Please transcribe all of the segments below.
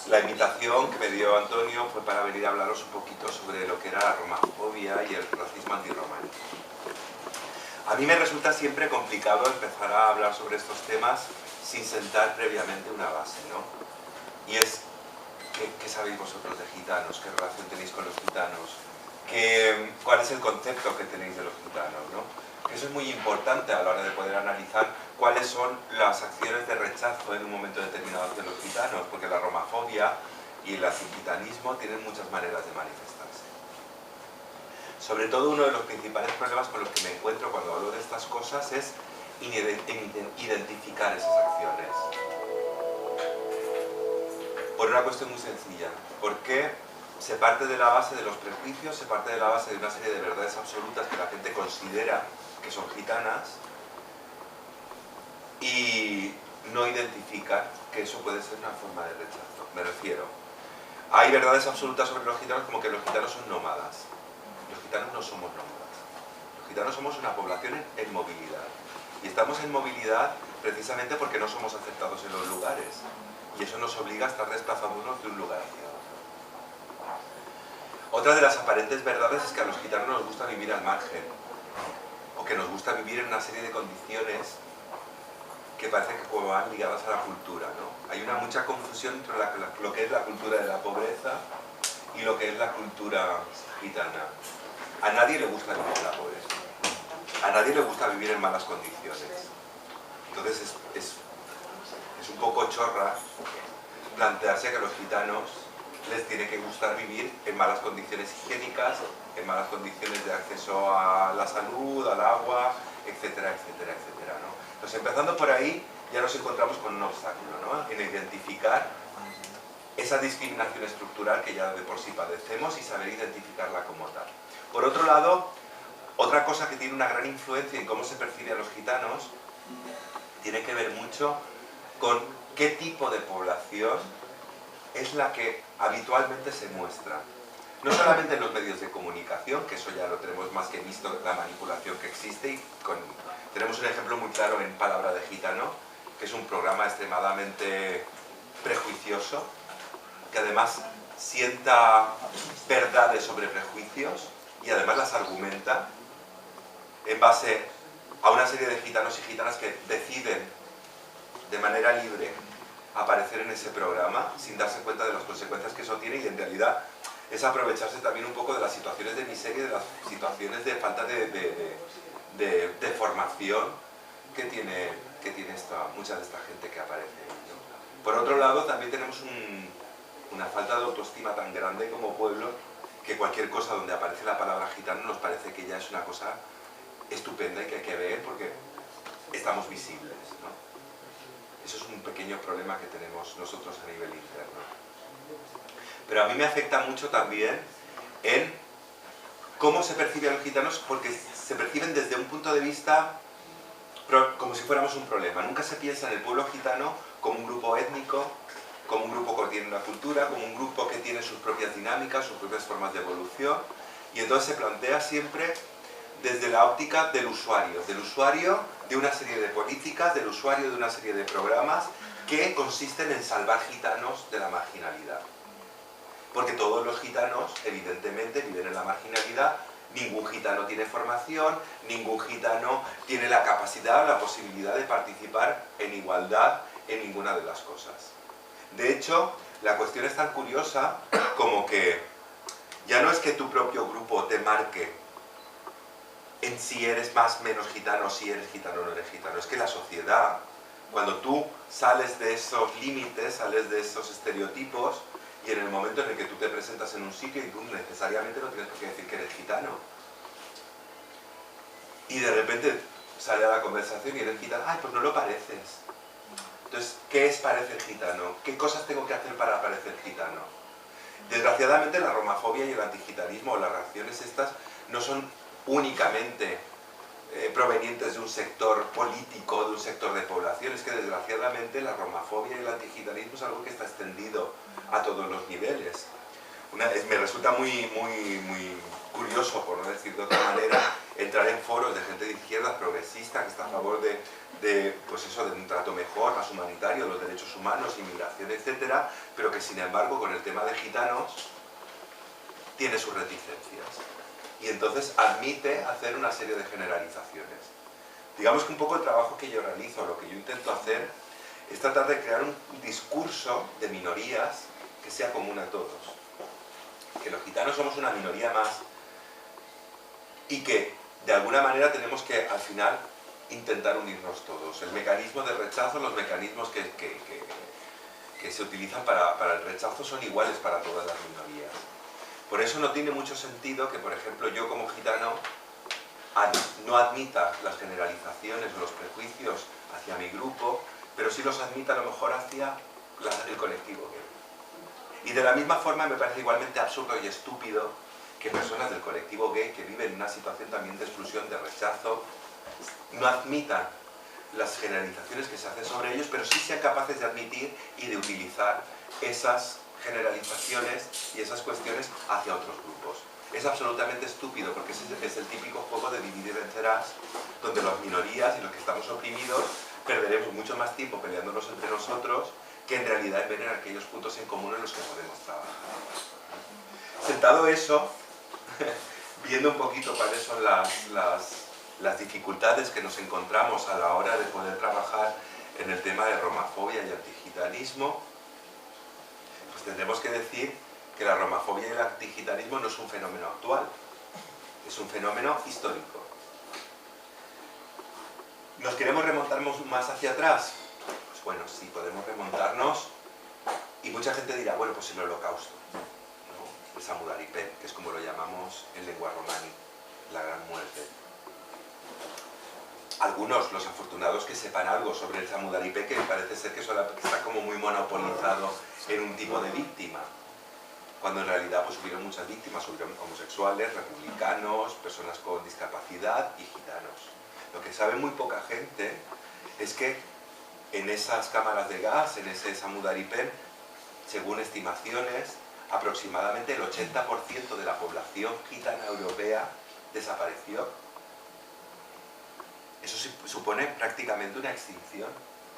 La invitación que me dio Antonio fue para venir a hablaros un poquito sobre lo que era la romafobia y el racismo antirrománico. A mí me resulta siempre complicado empezar a hablar sobre estos temas sin sentar previamente una base, ¿no? Y es, ¿qué sabéis vosotros de gitanos? ¿Qué relación tenéis con los gitanos? ¿Cuál es el concepto que tenéis de los gitanos, ¿no? Eso es muy importante a la hora de poder analizar cuáles son las acciones de rechazo en un momento determinado de los gitanos, porque la romafobia y el antigitanismo tienen muchas maneras de manifestarse. Sobre todo uno de los principales problemas con los que me encuentro cuando hablo de estas cosas es identificar esas acciones. Por una cuestión muy sencilla, porque se parte de la base de los prejuicios, se parte de la base de una serie de verdades absolutas que la gente considera que son gitanas y no identifican que eso puede ser una forma de rechazo. Me refiero, hay verdades absolutas sobre los gitanos como que los gitanos son nómadas. Los gitanos no somos nómadas. Los gitanos somos una población en movilidad. Y estamos en movilidad precisamente porque no somos aceptados en los lugares. Y eso nos obliga a estar desplazándonos de un lugar hacia otro. Otra de las aparentes verdades es que a los gitanos nos gusta vivir al margen, o que nos gusta vivir en una serie de condiciones que parece que van ligadas a la cultura, ¿no? Hay mucha confusión entre lo que es la cultura de la pobreza y lo que es la cultura gitana. A nadie le gusta vivir en la pobreza, a nadie le gusta vivir en malas condiciones. Entonces es un poco chorra plantearse que a los gitanos les tiene que gustar vivir en malas condiciones higiénicas, en malas condiciones de acceso a la salud, al agua, etcétera, etcétera, etcétera, ¿no? Entonces, empezando por ahí, ya nos encontramos con un obstáculo, ¿no? En identificar esa discriminación estructural que ya de por sí padecemos y saber identificarla como tal. Por otro lado, otra cosa que tiene una gran influencia en cómo se percibe a los gitanos tiene que ver mucho con qué tipo de población es la que habitualmente se muestra. No solamente en los medios de comunicación, que eso ya lo tenemos más que visto, la manipulación que existe, y tenemos un ejemplo muy claro en Palabra de Gitano, que es un programa extremadamente prejuicioso, que además sienta verdades sobre prejuicios y además las argumenta en base a una serie de gitanos y gitanas que deciden de manera libre aparecer en ese programa sin darse cuenta de las consecuencias que eso tiene, y en realidad es aprovecharse también un poco de las situaciones de miseria y de las situaciones de falta de formación que tiene mucha de esta gente que aparece ahí, ¿no? Por otro lado, también tenemos una falta de autoestima tan grande como pueblo que cualquier cosa donde aparece la palabra gitano nos parece que ya es una cosa estupenda y que hay que ver porque estamos visibles, ¿no? Eso es un pequeño problema que tenemos nosotros a nivel interno. Pero a mí me afecta mucho también en cómo se percibe a los gitanos, porque se perciben desde un punto de vista como si fuéramos un problema. Nunca se piensa en el pueblo gitano como un grupo étnico, como un grupo que tiene una cultura, como un grupo que tiene sus propias dinámicas, sus propias formas de evolución, y entonces se plantea siempre desde la óptica del usuario de una serie de políticas, del usuario de una serie de programas que consisten en salvar gitanos de la marginalidad. Porque todos los gitanos, evidentemente, viven en la marginalidad, ningún gitano tiene formación, ningún gitano tiene la capacidad o la posibilidad de participar en igualdad en ninguna de las cosas. De hecho, la cuestión es tan curiosa como que ya no es que tu propio grupo te marque en si eres más o menos gitano, si eres gitano o no eres gitano. Es que la sociedad, cuando tú sales de esos límites, sales de esos estereotipos, y en el momento en el que tú te presentas en un sitio y tú necesariamente no tienes por qué decir que eres gitano. Y de repente sale a la conversación y eres gitano, ¡ay, pues no lo pareces! Entonces, ¿qué es parecer gitano? ¿Qué cosas tengo que hacer para parecer gitano? Desgraciadamente la romafobia y el antigitanismo, o las reacciones estas, no son únicamente provenientes de un sector político, de un sector de población. Es que desgraciadamente la romafobia y el antigitanismo es algo que está extendido a todos los niveles. Me resulta muy curioso, por no decir de otra manera, entrar en foros de gente de izquierdas progresista que está a favor pues eso, de un trato mejor, más humanitario, los derechos humanos, inmigración, etcétera, pero que sin embargo con el tema de gitanos tiene sus reticencias. Y entonces admite hacer una serie de generalizaciones. Digamos que un poco el trabajo que yo realizo, lo que yo intento hacer, es tratar de crear un discurso de minorías que sea común a todos. Que los gitanos somos una minoría más y que de alguna manera tenemos que al final intentar unirnos todos. El mecanismo de rechazo, los mecanismos que se utilizan para el rechazo son iguales para todas las minorías. Por eso no tiene mucho sentido que, por ejemplo, yo como gitano no admita las generalizaciones o los prejuicios hacia mi grupo, pero sí los admita a lo mejor hacia el colectivo gay. Y de la misma forma me parece igualmente absurdo y estúpido que personas del colectivo gay que viven en una situación también de exclusión, de rechazo, no admitan las generalizaciones que se hacen sobre ellos, pero sí sean capaces de admitir y de utilizar esas generalizaciones y esas cuestiones hacia otros grupos. Es absolutamente estúpido porque es el típico juego de dividir y vencerás, donde las minorías y los que estamos oprimidos perderemos mucho más tiempo peleándonos entre nosotros que en realidad ver en aquellos puntos en común en los que podemos trabajar. Sentado eso, viendo un poquito cuáles son las dificultades que nos encontramos a la hora de poder trabajar en el tema de romafobia y antigitanismo, pues tendremos que decir que la romafobia y el antigitanismo no es un fenómeno actual, es un fenómeno histórico. ¿Nos queremos remontar más hacia atrás? Pues bueno, sí, podemos remontarnos y mucha gente dirá, bueno, pues el Holocausto, ¿no? El Samudaripen, que es como lo llamamos en lengua romaní, la Gran Muerte. Algunos, los afortunados que sepan algo sobre el Samudaripen, que parece ser que está como muy monopolizado en un tipo de víctima, cuando en realidad pues hubieron muchas víctimas, hubieron homosexuales, republicanos, personas con discapacidad y gitanos. Lo que sabe muy poca gente es que en esas cámaras de gas, en ese Samudaripen, según estimaciones, aproximadamente el 80% de la población gitana europea desapareció. Eso supone prácticamente una extinción.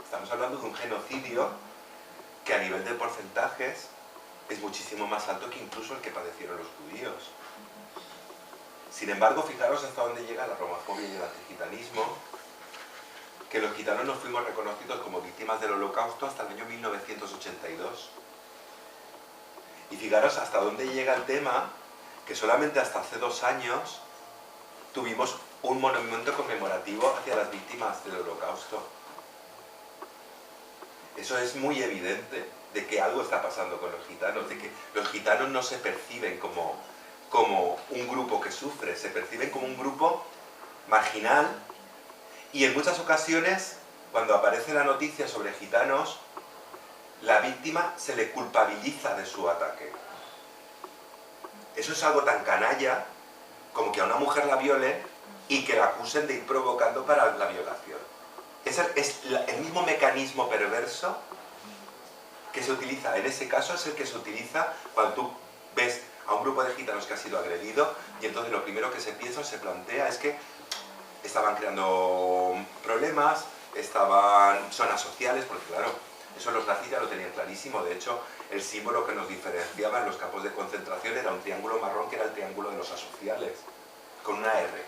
Estamos hablando de un genocidio que a nivel de porcentajes es muchísimo más alto que incluso el que padecieron los judíos. Sin embargo, fijaros hasta dónde llega la romafobia y el antigitanismo, que los gitanos no fuimos reconocidos como víctimas del Holocausto hasta el año 1982. Y fijaros hasta dónde llega el tema, que solamente hasta hace 2 años tuvimos un monumento conmemorativo hacia las víctimas del Holocausto. Eso es muy evidente de que algo está pasando con los gitanos, de que los gitanos no se perciben como un grupo que sufre, se perciben como un grupo marginal, y en muchas ocasiones, cuando aparece la noticia sobre gitanos, la víctima se le culpabiliza de su ataque. Eso es algo tan canalla como que a una mujer la violen y que la acusen de ir provocando para la violación. Es el mismo mecanismo perverso que se utiliza en ese caso, es el que se utiliza cuando tú ves a un grupo de gitanos que ha sido agredido y entonces lo primero que se piensa o se plantea es que estaban creando problemas, son asociales, porque claro, eso los nazis ya lo tenían clarísimo. De hecho, el símbolo que nos diferenciaba en los campos de concentración era un triángulo marrón que era el triángulo de los asociales, con una R.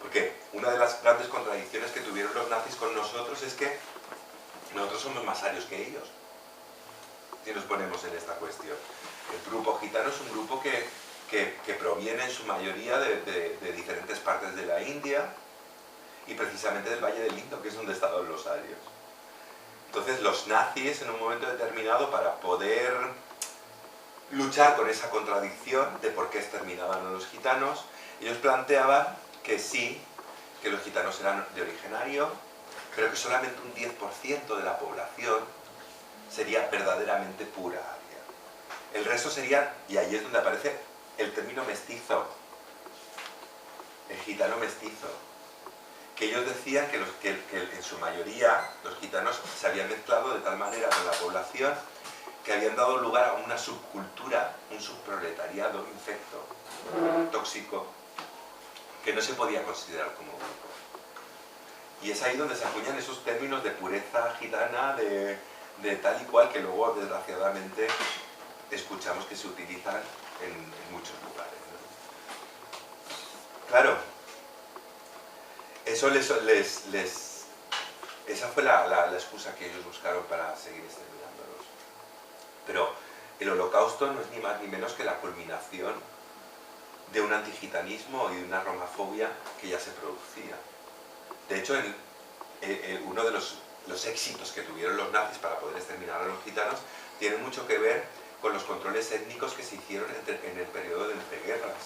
Porque una de las grandes contradicciones que tuvieron los nazis con nosotros es que nosotros somos más arios que ellos, si nos ponemos en esta cuestión. El grupo gitano es un grupo que proviene en su mayoría de diferentes partes de la India y precisamente del Valle del Indo, que es donde estaban los arios. Entonces los nazis en un momento determinado, para poder luchar con esa contradicción de por qué exterminaban a los gitanos, ellos planteaban que sí, que los gitanos eran de origen ario, pero que solamente un 10% de la población sería verdaderamente pura aria. El resto sería, y ahí es donde aparece el término mestizo, el gitano mestizo, que ellos decían que en su mayoría los gitanos se habían mezclado de tal manera con la población que habían dado lugar a una subcultura, un subproletariado infecto, tóxico, que no se podía considerar como grupo. Y es ahí donde se acuñan esos términos de pureza gitana, de tal y cual, que luego, desgraciadamente, escuchamos que se utilizan en muchos lugares, ¿no? Claro, eso esa fue la excusa que ellos buscaron para seguir exterminándolos. Pero el Holocausto no es ni más ni menos que la culminación de un antigitanismo y de una romafobia que ya se producía. De hecho, uno de los éxitos que tuvieron los nazis para poder exterminar a los gitanos tiene mucho que ver con los controles étnicos que se hicieron en el periodo de entreguerras.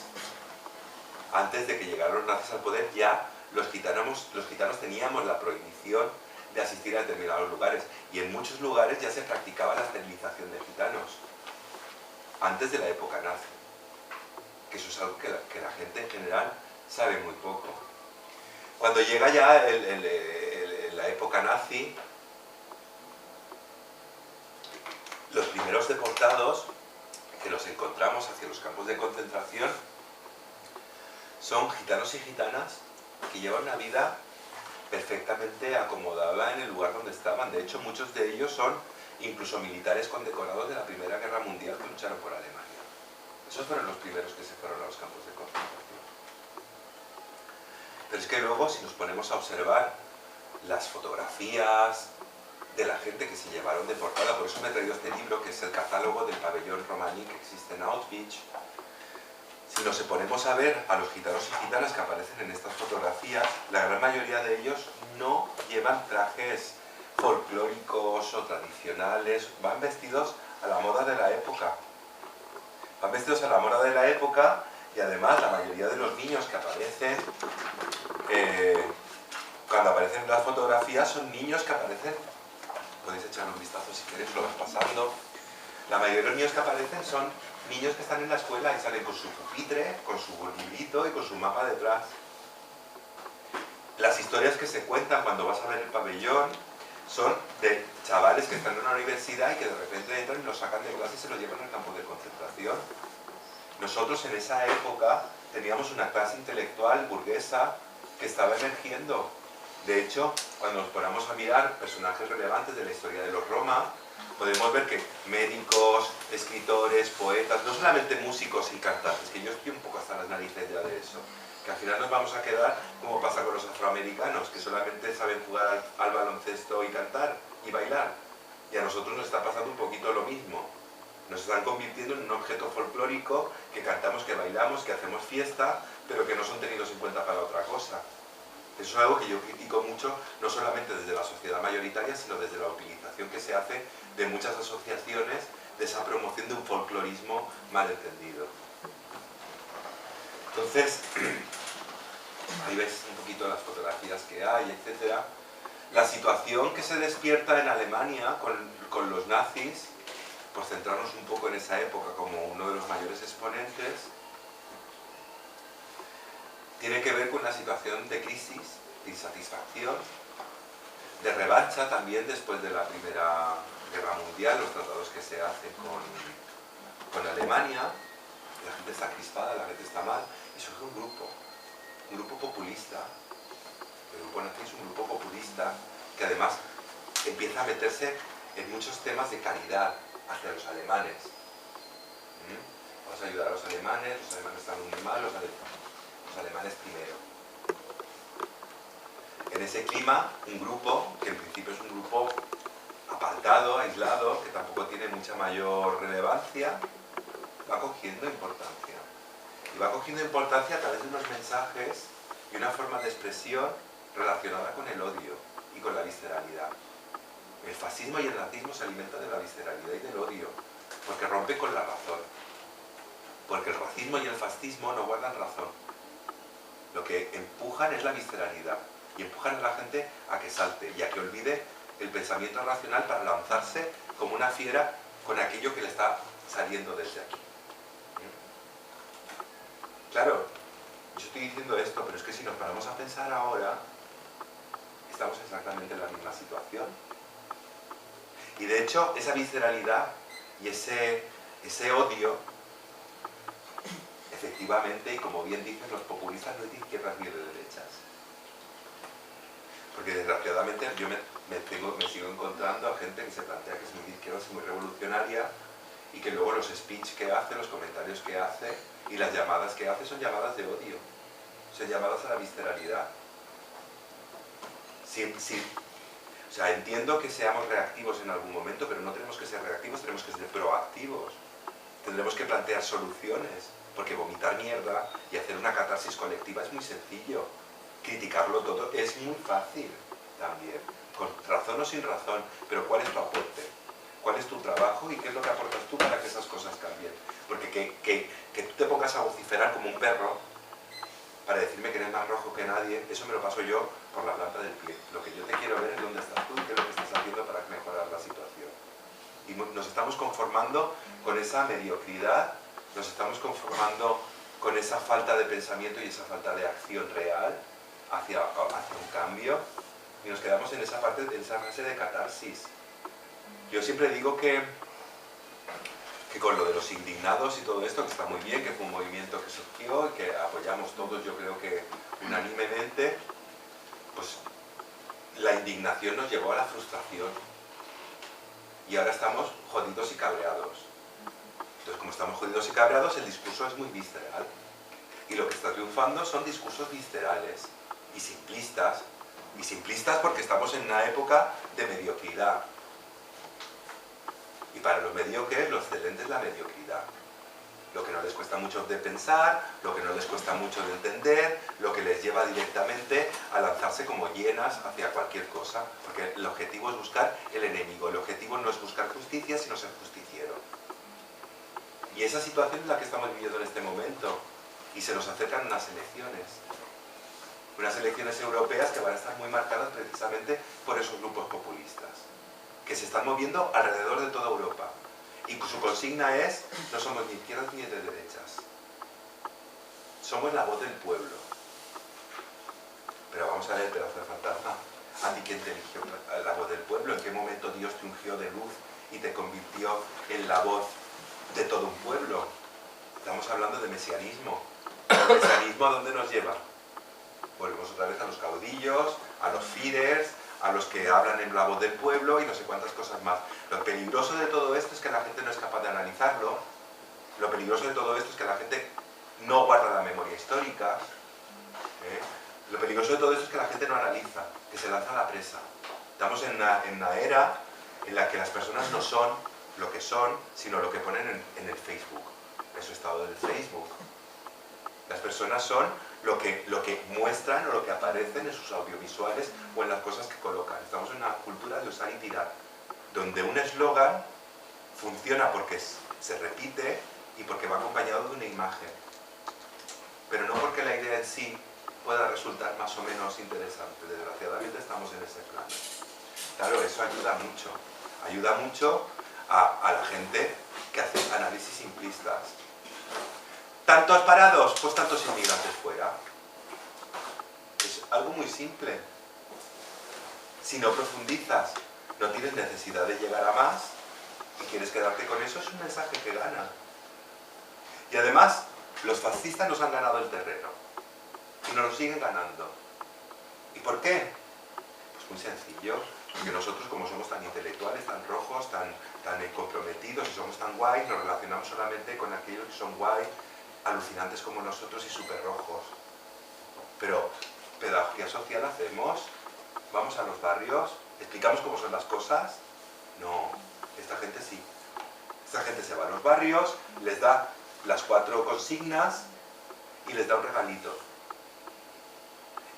Antes de que llegaran los nazis al poder, ya los gitanos teníamos la prohibición de asistir a determinados lugares, y en muchos lugares ya se practicaba la esterilización de gitanos antes de la época nazi, que eso es algo que la gente en general sabe muy poco. Cuando llega ya la época nazi, los primeros deportados que los encontramos hacia los campos de concentración son gitanos y gitanas que llevan una vida perfectamente acomodada en el lugar donde estaban. De hecho, muchos de ellos son incluso militares condecorados de la Primera Guerra Mundial que lucharon por Alemania. Esos fueron los primeros que se fueron a los campos de concentración. Pero es que luego, si nos ponemos a observar las fotografías de la gente que se llevaron deportada, por eso me he traído este libro, que es el catálogo del pabellón romaní que existe en Auschwitz. Si nos ponemos a ver a los gitanos y gitanas que aparecen en estas fotografías, la gran mayoría de ellos no llevan trajes folclóricos o tradicionales, van vestidos a la moda de la época. Van vestidos a la moda de la época, y además la mayoría de los niños que aparecen, cuando aparecen en las fotografías, son niños que aparecen, podéis echar un vistazo si queréis, lo vas pasando. La mayoría de los niños que aparecen son niños que están en la escuela y salen con su pupitre, con su librito y con su mapa detrás. Las historias que se cuentan cuando vas a ver el pabellón son de chavales que están en una universidad y que de repente entran y los sacan de clase y se los llevan al campo de concentración. Nosotros en esa época teníamos una clase intelectual burguesa que estaba emergiendo. De hecho, cuando nos ponemos a mirar personajes relevantes de la historia de los Roma, podemos ver que médicos, escritores, poetas, no solamente músicos y cantantes, que yo estoy un poco hasta las narices ya de eso, que al final nos vamos a quedar como pasa con los afroamericanos, que solamente saben jugar al baloncesto y cantar y bailar. Y a nosotros nos está pasando un poquito lo mismo. Nos están convirtiendo en un objeto folclórico que cantamos, que bailamos, que hacemos fiesta, pero que no son tenidos en cuenta para otra cosa. Eso es algo que yo critico mucho, no solamente desde la sociedad mayoritaria, sino desde la utilización que se hace de muchas asociaciones de esa promoción de un folclorismo mal entendido. Entonces, ahí ves un poquito las fotografías que hay, etc. La situación que se despierta en Alemania con los nazis, por centrarnos un poco en esa época como uno de los mayores exponentes, tiene que ver con una situación de crisis, de insatisfacción, de revancha también después de la Primera Guerra Mundial, los tratados que se hacen con Alemania. La gente está crispada, la gente está mal, y surge un grupo populista. El grupo nazi es un grupo populista que además empieza a meterse en muchos temas de caridad hacia los alemanes. Vamos a ayudar a los alemanes están muy mal, los alemanes primero. En ese clima, un grupo, que en principio es un grupo apartado, aislado, que tampoco tiene mucha mayor relevancia, va cogiendo importancia. Y va cogiendo importancia a través de unos mensajes y una forma de expresión relacionada con el odio y con la visceralidad. El fascismo y el nazismo se alimentan de la visceralidad y del odio, porque rompe con la razón. Porque el racismo y el fascismo no guardan razón. Lo que empujan es la visceralidad y empujan a la gente a que salte y a que olvide el pensamiento racional para lanzarse como una fiera con aquello que le está saliendo desde aquí. Claro, yo estoy diciendo esto, pero es que si nos paramos a pensar ahora, estamos exactamente en la misma situación. Y de hecho, esa visceralidad y ese odio efectivamente, y como bien dicen, los populistas no es de izquierdas ni de derechas. Porque desgraciadamente yo me sigo encontrando a gente que se plantea que es muy de izquierdas y muy revolucionaria, y que luego los speech que hace, los comentarios que hace y las llamadas que hace son llamadas de odio, son llamadas a la visceralidad. O sea, entiendo que seamos reactivos en algún momento, pero no tenemos que ser reactivos, tenemos que ser proactivos. Tendremos que plantear soluciones, porque vomitar mierda y hacer una catarsis colectiva es muy sencillo. Criticarlo todo es muy fácil también, con razón o sin razón, pero ¿cuál es tu aporte? ¿Cuál es tu trabajo y qué es lo que aportas tú para que esas cosas cambien? Porque que tú te pongas a vociferar como un perro para decirme que eres más rojo que nadie, eso me lo paso yo por la planta del pie. Lo que yo te quiero ver es dónde estás tú y qué es lo que estás haciendo para mejorar la situación. Y nos estamos conformando con esa mediocridad, nos estamos conformando con esa falta de pensamiento y esa falta de acción real hacia un cambio, y nos quedamos en esa parte, en esa fase de catarsis. Yo siempre digo que con lo de los indignados y todo esto, que está muy bien, que fue un movimiento que surgió y que apoyamos todos, yo creo que unánimemente, pues la indignación nos llevó a la frustración. Y ahora estamos jodidos y cabreados. Entonces, como estamos jodidos y cabreados, el discurso es muy visceral. Y lo que está triunfando son discursos viscerales y simplistas. Y simplistas porque estamos en una época de mediocridad. Y para los mediocres, lo excelente es la mediocridad. Lo que no les cuesta mucho de pensar, lo que no les cuesta mucho de entender, lo que les lleva directamente a lanzarse como hienas hacia cualquier cosa. Porque el objetivo es buscar el enemigo, el objetivo no es buscar justicia, sino ser justiciero. Y esa situación es la que estamos viviendo en este momento. Y se nos acercan unas elecciones. Unas elecciones europeas que van a estar muy marcadas precisamente por esos grupos populistas, que se están moviendo alrededor de toda Europa. Y su consigna es, no somos ni izquierdas ni de derechas. Somos la voz del pueblo. Pero vamos a ver, pedazo de fantasma. ¿A ti quién te eligió la voz del pueblo? ¿En qué momento Dios te ungió de luz y te convirtió en la voz de todo un pueblo? Estamos hablando de mesianismo. ¿El mesianismo a dónde nos lleva? Volvemos otra vez a los caudillos, a los Führers, a los que hablan en la voz del pueblo y no sé cuántas cosas más. Lo peligroso de todo esto es que la gente no es capaz de analizarlo. Lo peligroso de todo esto es que la gente no guarda la memoria histórica. Lo peligroso de todo esto es que la gente no analiza, que se lanza a la presa. Estamos en una era en la que las personas no son lo que son, sino lo que ponen en el Facebook, en su estado del Facebook. Las personas son lo que muestran o lo que aparecen en sus audiovisuales o en las cosas que colocan. Estamos en una cultura de usar y tirar, donde un eslogan funciona porque se repite y porque va acompañado de una imagen, pero no porque la idea en sí pueda resultar más o menos interesante. Desgraciadamente estamos en ese plano. Claro, eso ayuda mucho a la gente que hace análisis simplistas. ¿Tantos parados? Pues tantos inmigrantes fuera. Es algo muy simple. Si no profundizas, no tienes necesidad de llegar a más y quieres quedarte con eso, es un mensaje que gana. Y además, los fascistas nos han ganado el terreno y nos lo siguen ganando. ¿Y por qué? Pues muy sencillo. Porque nosotros, como somos tan intelectuales, tan rojos, tan comprometidos y somos tan guays, nos relacionamos solamente con aquellos que son guays, alucinantes como nosotros y súper rojos. Pero pedagogía social hacemos, vamos a los barrios, explicamos cómo son las cosas. No, esta gente sí. Esta gente se va a los barrios, les da las 4 consignas y les da un regalito.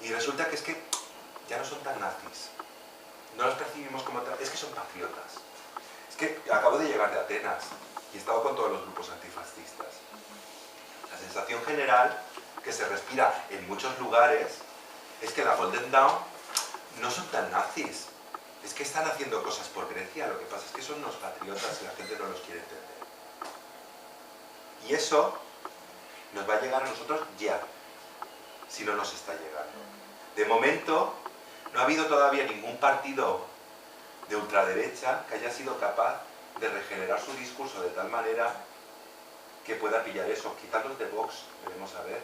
Y resulta que es que ya no son tan nazis. No los percibimos como tal, es que son patriotas. Es que acabo de llegar de Atenas y he estado con todos los grupos antifascistas. La sensación general que se respira en muchos lugares es que la Golden Dawn no son tan nazis. Es que están haciendo cosas por Grecia, lo que pasa es que son unos patriotas y la gente no los quiere entender. Y eso nos va a llegar a nosotros ya, si no nos está llegando. De momento, no ha habido todavía ningún partido de ultraderecha que haya sido capaz de regenerar su discurso de tal manera que pueda pillar eso. Quizás los de Vox, veremos a ver.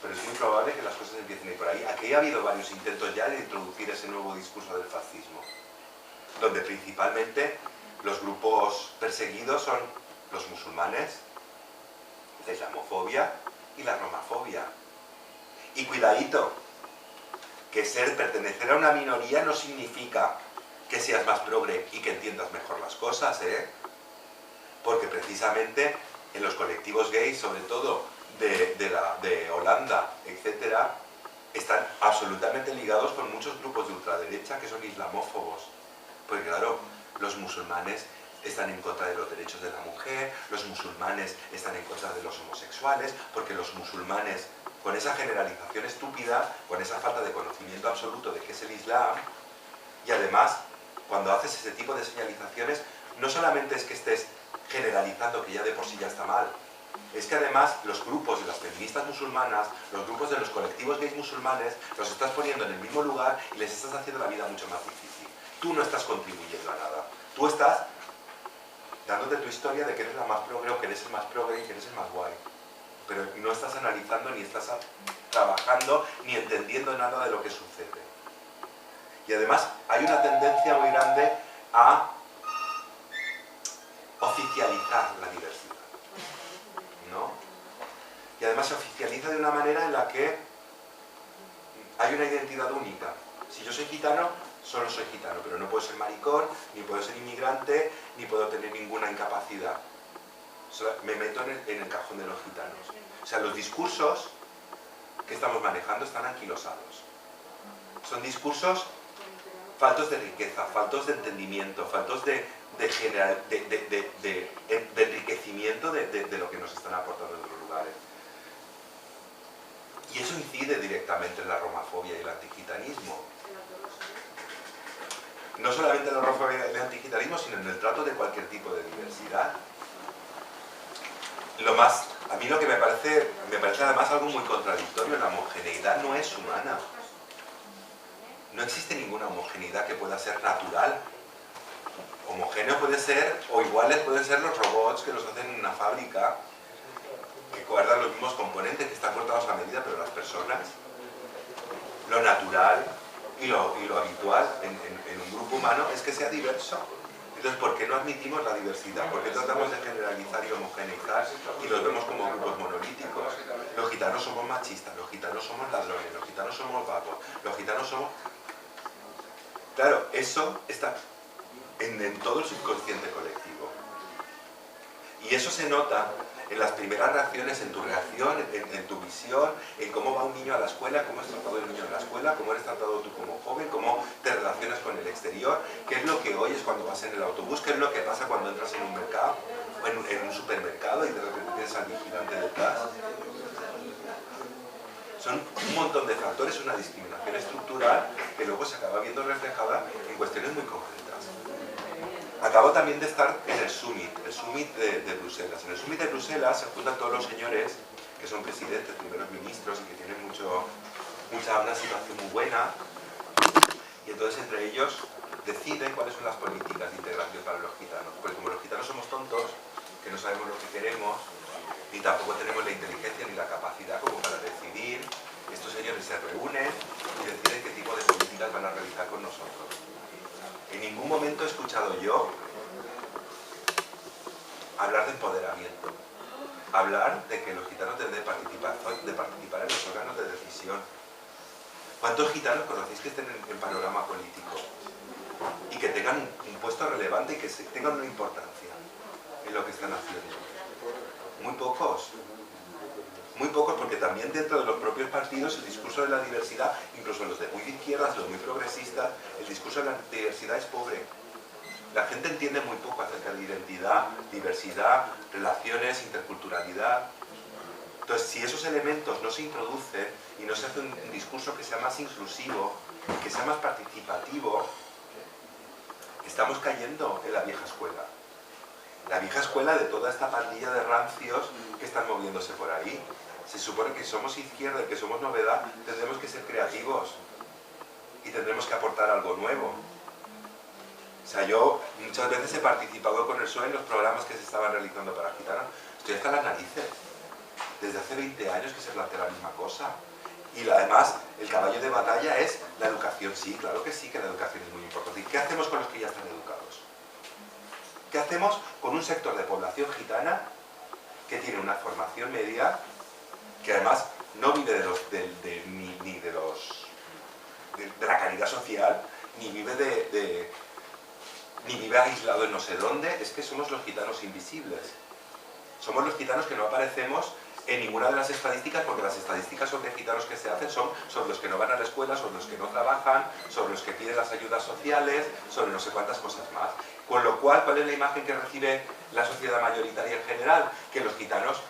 Pero es muy probable que las cosas empiecen a ir por ahí. Aquí ha habido varios intentos ya de introducir ese nuevo discurso del fascismo, donde principalmente los grupos perseguidos son los musulmanes, la islamofobia y la romafobia. Y cuidadito, que pertenecer a una minoría no significa que seas más progre y que entiendas mejor las cosas, ¿eh? Porque precisamente en los colectivos gays, sobre todo de Holanda, etcétera, están absolutamente ligados con muchos grupos de ultraderecha que son islamófobos. Porque claro, los musulmanes están en contra de los derechos de la mujer, los musulmanes están en contra de los homosexuales, porque los musulmanes, con esa generalización estúpida, con esa falta de conocimiento absoluto de qué es el Islam, y además, cuando haces ese tipo de señalizaciones, no solamente es que estés generalizando, que ya de por sí ya está mal, es que además los grupos de las feministas musulmanas, los grupos de los colectivos gays musulmanes, los estás poniendo en el mismo lugar y les estás haciendo la vida mucho más difícil. Tú no estás contribuyendo a nada. Tú estás dándote tu historia de que eres la más progre o que eres el más progre y que eres el más guay. Pero no estás analizando, ni estás trabajando, ni entendiendo nada de lo que sucede. Y además hay una tendencia muy grande a oficializar la diversidad, ¿no? Y además se oficializa de una manera en la que hay una identidad única. Si yo soy gitano, solo soy gitano, pero no puedo ser maricón, ni puedo ser inmigrante, ni puedo tener ninguna incapacidad. Me meto en el cajón de los gitanos. O sea, los discursos que estamos manejando están anquilosados. Son discursos faltos de riqueza, faltos de entendimiento, faltos de enriquecimiento de lo que nos están aportando en otros lugares. Y eso incide directamente en la romafobia y el antigitanismo. No solamente en la romafobia y el antigitanismo, sino en el trato de cualquier tipo de diversidad. A mí lo que me parece además algo muy contradictorio, la homogeneidad no es humana. No existe ninguna homogeneidad que pueda ser natural. Homogéneo puede ser, o iguales pueden ser los robots que los hacen en una fábrica, que guardan los mismos componentes, que están cortados a medida, pero las personas, lo natural y lo habitual en un grupo humano es que sea diverso. Entonces, ¿por qué no admitimos la diversidad? ¿Por qué tratamos de generalizar y homogeneizar y los vemos como grupos monolíticos? Los gitanos somos machistas, los gitanos somos ladrones, los gitanos somos vagos, los gitanos somos... Claro, eso está en todo el subconsciente colectivo. Y eso se nota en las primeras reacciones, en tu reacción, en tu visión, en cómo va un niño a la escuela, cómo es tratado el niño en la escuela, cómo eres tratado tú como joven, cómo te relacionas con el exterior, qué es lo que oyes cuando vas en el autobús, qué es lo que pasa cuando entras en un mercado o en un supermercado y de repente tienes al vigilante detrás. Son un montón de factores, una discriminación estructural que luego se acaba viendo reflejada en cuestiones muy concretas. Acabo también de estar en el Summit de Bruselas. En el Summit de Bruselas se juntan todos los señores que son presidentes, primeros ministros y que tienen una situación muy buena, y entonces entre ellos deciden cuáles son las políticas de integración para los gitanos. Porque como los gitanos somos tontos, que no sabemos lo que queremos, ni tampoco tenemos la inteligencia ni la capacidad como para decidir, estos señores se reúnen y deciden qué tipo de políticas van a realizar con nosotros. En ningún momento he escuchado yo hablar de empoderamiento, hablar de que los gitanos deben de participar en los órganos de decisión. ¿Cuántos gitanos conocéis que estén en panorama político y que tengan un puesto relevante y que tengan una importancia en lo que están haciendo? Muy pocos. Muy pocos, porque también dentro de los propios partidos el discurso de la diversidad, incluso los de muy de izquierdas, los muy progresistas, el discurso de la diversidad es pobre. La gente entiende muy poco acerca de identidad, diversidad, relaciones, interculturalidad. Entonces, si esos elementos no se introducen y no se hace un discurso que sea más inclusivo, que sea más participativo, estamos cayendo en la vieja escuela. La vieja escuela de toda esta pandilla de rancios que están moviéndose por ahí. Se supone que somos izquierda y que somos novedad, tendremos que ser creativos y tendremos que aportar algo nuevo. O sea, yo muchas veces he participado con el PSOE en los programas que se estaban realizando para gitanos. Estoy hasta las narices. Desde hace 20 años que se plantea la misma cosa. Y además, el caballo de batalla es la educación. Sí, claro que sí, que la educación es muy importante. ¿Y qué hacemos con los que ya están educados? ¿Qué hacemos con un sector de población gitana que tiene una formación media, que además no vive de la calidad social, ni vive aislado en no sé dónde? Es que somos los gitanos invisibles. Somos los gitanos que no aparecemos en ninguna de las estadísticas, porque las estadísticas sobre gitanos que se hacen son sobre los que no van a la escuela, sobre los que no trabajan, sobre los que piden las ayudas sociales, sobre no sé cuántas cosas más. Con lo cual, ¿cuál es la imagen que recibe la sociedad mayoritaria en general? Que los gitanos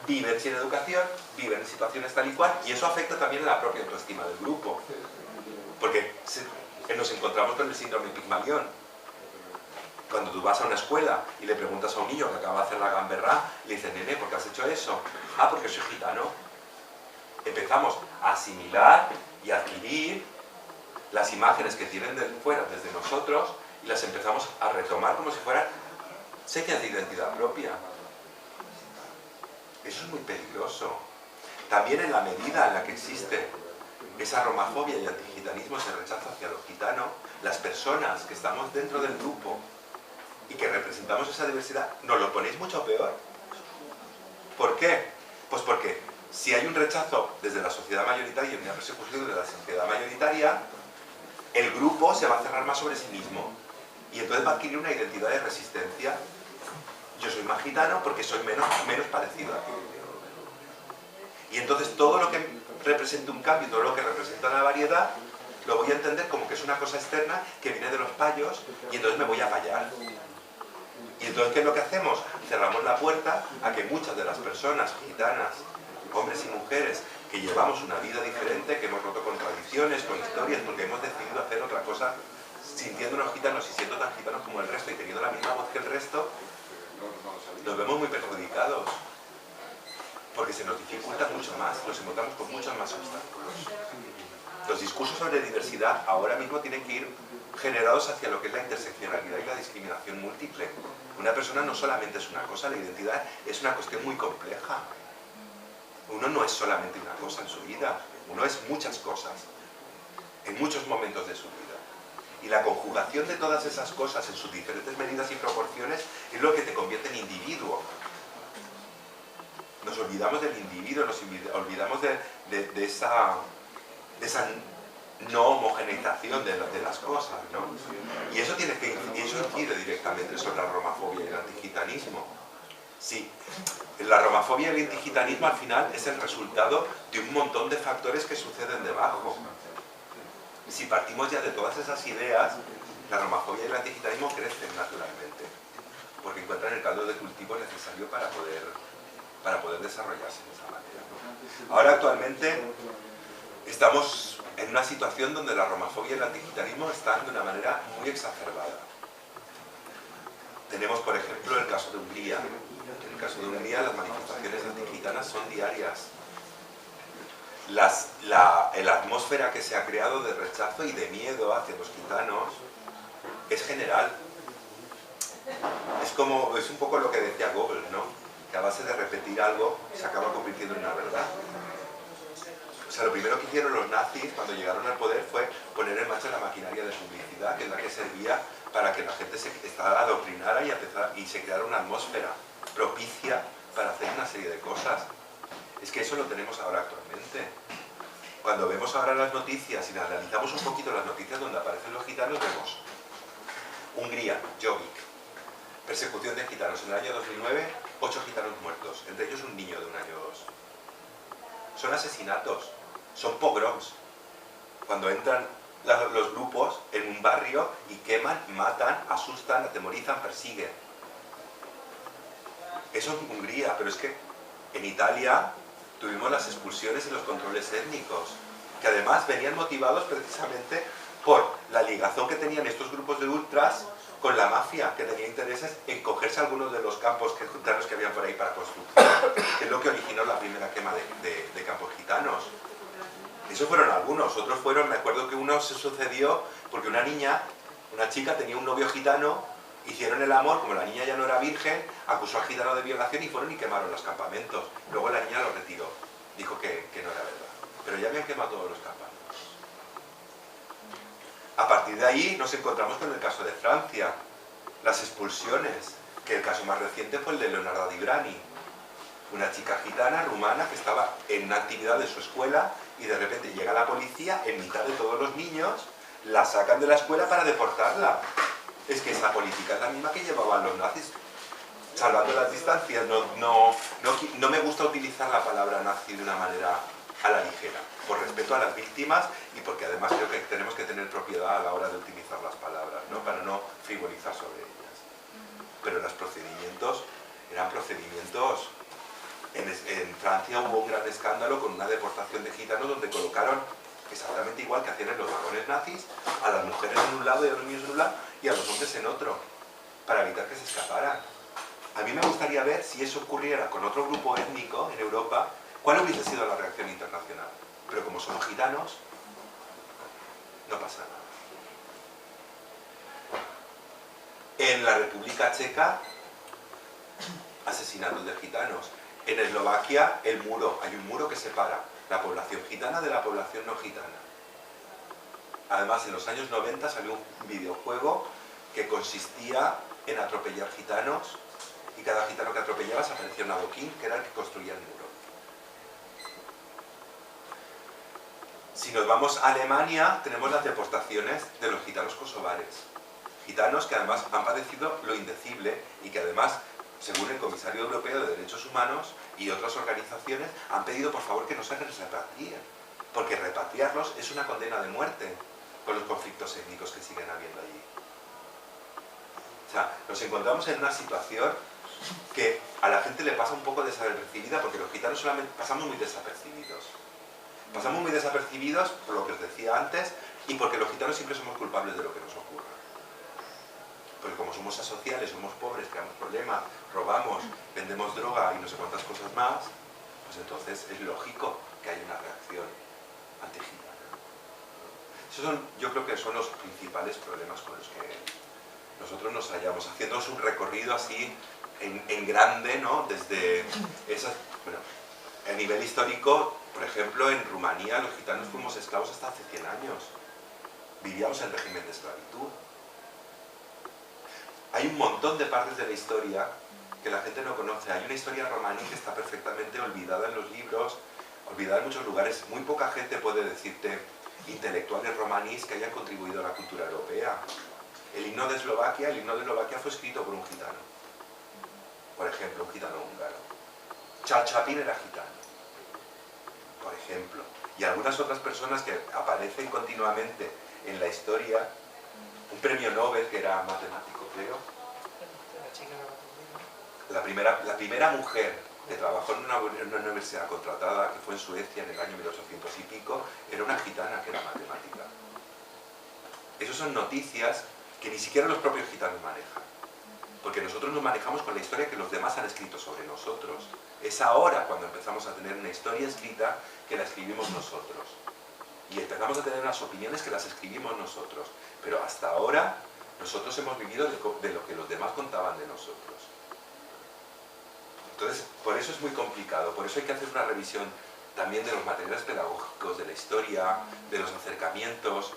viven sin educación, viven en situaciones tal y cual, y eso afecta también a la propia autoestima del grupo. Porque nos encontramos con el síndrome Pigmalión. Cuando tú vas a una escuela y le preguntas a un niño que acaba de hacer la gamberrá, le dices, nene, ¿por qué has hecho eso? Ah, porque soy gitano. Empezamos a asimilar y a adquirir las imágenes que tienen de fuera desde nosotros y las empezamos a retomar como si fueran señas de identidad propia. Eso es muy peligroso. También en la medida en la que existe esa romafobia y antigitanismo, ese rechazo hacia lo gitano, las personas que estamos dentro del grupo y que representamos esa diversidad, nos lo ponéis mucho peor. ¿Por qué? Pues porque si hay un rechazo desde la sociedad mayoritaria y una persecución de la sociedad mayoritaria, el grupo se va a cerrar más sobre sí mismo y entonces va a adquirir una identidad de resistencia. Yo soy más gitano porque soy menos parecido a ti. Y entonces todo lo que represente un cambio, todo lo que representa la variedad, lo voy a entender como que es una cosa externa que viene de los payos y entonces me voy a fallar. Y entonces, ¿qué es lo que hacemos? Cerramos la puerta a que muchas de las personas gitanas, hombres y mujeres, que llevamos una vida diferente, que hemos roto con tradiciones, con historias, porque hemos decidido hacer otra cosa, sintiéndonos gitanos y siendo tan gitanos como el resto y teniendo la misma voz que el resto, nos vemos muy perjudicados. Porque se nos dificulta mucho más, nos encontramos con muchos más obstáculos. Los discursos sobre diversidad ahora mismo tienen que ir generados hacia lo que es la interseccionalidad y la discriminación múltiple. Una persona no solamente es una cosa, la identidad es una cuestión muy compleja. Uno no es solamente una cosa en su vida, uno es muchas cosas, en muchos momentos de su vida. Y la conjugación de todas esas cosas en sus diferentes medidas y proporciones es lo que te convierte en individuo. Nos olvidamos del individuo, nos olvidamos de esa no homogeneización de las cosas, ¿no? Y eso incide directamente sobre la romafobia y el antigitanismo. Sí, la romafobia y el antigitanismo al final es el resultado de un montón de factores que suceden debajo. Si partimos ya de todas esas ideas, la romafobia y el antigitanismo crecen naturalmente, porque encuentran el caldo de cultivo necesario para poder desarrollarse de esa manera, ¿no? Ahora actualmente estamos en una situación donde la romafobia y el antigitanismo están de una manera muy exacerbada. Tenemos, por ejemplo, el caso de Hungría. En el caso de Hungría, las manifestaciones antigitanas son diarias. La atmósfera que se ha creado de rechazo y de miedo hacia los gitanos es general. Es un poco lo que decía Goebbels, ¿no? Que a base de repetir algo se acaba convirtiendo en una verdad. O sea, lo primero que hicieron los nazis cuando llegaron al poder fue poner en marcha la maquinaria de publicidad, que es la que servía para que la gente se adoctrinara y se creara una atmósfera propicia para hacer una serie de cosas. Es que eso lo tenemos ahora actualmente. Cuando vemos ahora las noticias y analizamos un poquito las noticias donde aparecen los gitanos, vemos Hungría, Jobbik, persecución de gitanos. En el año 2009, 8 gitanos muertos, entre ellos un niño de 1 año o 2. Son asesinatos, son pogroms. Cuando entran los grupos en un barrio y queman, matan, asustan, atemorizan, persiguen. Eso es Hungría, pero es que en Italia tuvimos las expulsiones y los controles étnicos, que además venían motivados precisamente por la ligazón que tenían estos grupos de ultras con la mafia, que tenía intereses en cogerse algunos de los campos gitanos que habían por ahí para construcción, que es lo que originó la primera quema de campos gitanos. Esos fueron algunos, otros fueron, me acuerdo que uno se sucedió porque una chica tenía un novio gitano Hicieron el amor, como la niña ya no era virgen, acusó al gitano de violación y fueron y quemaron los campamentos. Luego la niña lo retiró, dijo que no era verdad. Pero ya habían quemado todos los campamentos. A partir de ahí nos encontramos con el caso de Francia, las expulsiones, que el caso más reciente fue el de Leonarda Di Brani, una chica gitana rumana que estaba en una actividad de su escuela y de repente llega la policía en mitad de todos los niños, la sacan de la escuela para deportarla. Es que esa política es la misma que llevaban los nazis, salvando las distancias. No me gusta utilizar la palabra nazi de una manera a la ligera, por respeto a las víctimas y porque además creo que tenemos que tener propiedad a la hora de utilizar las palabras, ¿no? Para no frivolizar sobre ellas. Pero los procedimientos eran procedimientos... En Francia hubo un gran escándalo con una deportación de gitanos donde colocaron, exactamente igual que hacían en los vagones nazis, a las mujeres en un lado y a los niños en un lado y a los hombres en otro, para evitar que se escaparan. A mí me gustaría ver si eso ocurriera con otro grupo étnico en Europa, cuál hubiese sido la reacción internacional. Pero como son gitanos, no pasa nada. En la República Checa, asesinatos de gitanos. En Eslovaquia, el muro. Hay un muro que separa la población gitana de la población no gitana. Además, en los años 90 salió un videojuego que consistía en atropellar gitanos y cada gitano que atropellabas aparecía un adoquín que era el que construía el muro. Si nos vamos a Alemania, tenemos las deportaciones de los gitanos kosovares. Gitanos que además han padecido lo indecible y que además, según el Comisario Europeo de Derechos Humanos y otras organizaciones, han pedido por favor que no se les repatrie, porque repatriarlos es una condena de muerte con los conflictos étnicos que siguen habiendo allí. O sea, nos encontramos en una situación que a la gente le pasa un poco desapercibida, porque los gitanos solamente pasamos muy desapercibidos. Pasamos muy desapercibidos por lo que os decía antes y porque los gitanos siempre somos culpables de lo que nos ocurra. Porque como somos asociales, somos pobres, creamos problemas, robamos, vendemos droga y no sé cuántas cosas más, pues entonces es lógico que haya una reacción antigitana. Esos yo creo que son los principales problemas con los que nosotros nos hallamos, haciéndonos un recorrido así en grande, ¿no? Desde esas... Bueno, a nivel histórico, por ejemplo, en Rumanía los gitanos fuimos esclavos hasta hace 100 años. Vivíamos en régimen de esclavitud. Hay un montón de partes de la historia que la gente no conoce. Hay una historia romaní que está perfectamente olvidada en los libros, olvidada en muchos lugares. Muy poca gente puede decirte intelectuales romaníes que hayan contribuido a la cultura europea. El himno de Eslovaquia fue escrito por un gitano. Por ejemplo, un gitano húngaro. Charles Chaplin era gitano, por ejemplo. Y algunas otras personas que aparecen continuamente en la historia. Un premio Nobel que era matemático, creo. La primera mujer que trabajó en una universidad contratada, que fue en Suecia en el año 1800 y pico, era una gitana que era matemática. Esas son noticias que ni siquiera los propios gitanos manejan. Porque nosotros nos manejamos con la historia que los demás han escrito sobre nosotros. Es ahora cuando empezamos a tener una historia escrita que la escribimos nosotros. Y empezamos a tener unas opiniones que las escribimos nosotros. Pero hasta ahora nosotros hemos vivido de lo que los demás contaban de nosotros. Entonces, por eso es muy complicado. Por eso hay que hacer una revisión también de los materiales pedagógicos, de la historia, de los acercamientos.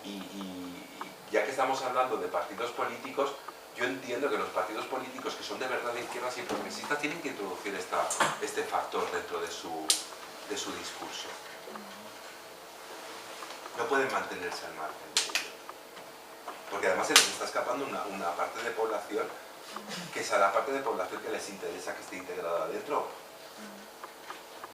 Y ya que estamos hablando de partidos políticos, yo entiendo que los partidos políticos que son de verdad de izquierdas y progresistas tienen que introducir este factor dentro de su discurso. No pueden mantenerse al margen de ello. Porque además se les está escapando una parte de población que es a la parte de población que les interesa que esté integrada adentro.